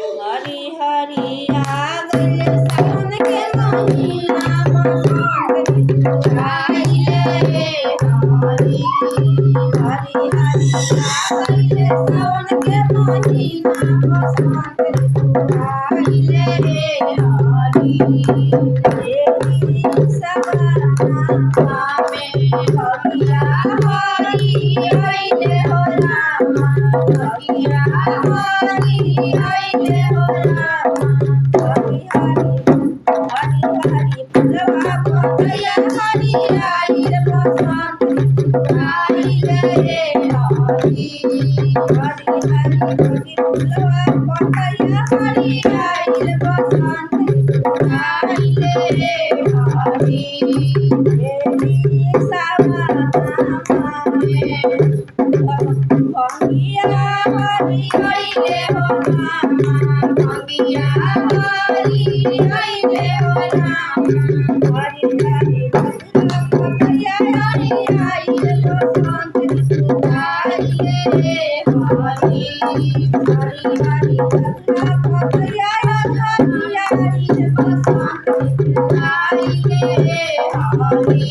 हरि हरि आ गइल सावन के महिना बसंत आइले हरि हरि हरि आ गइल सावन के महिना बसंत आइले हरि देवी सवाना में भगिया हरि अइले हो राम भगिया हरि अइले हो राम हरि हरि हरि फुलवा पतैया हरि आइल बसंत आइले हरि हरि हरि फुलवा पतैया हरि आइल बसंत आइले हरि देवी सवाना में भगिया हरि अइले हो राम भगिया हरि अइले हो राम हरि हरि पतैया हरि आइल बसंत आइले हरि हरि हरि पतैया हरि आइल बसंत आइले हरि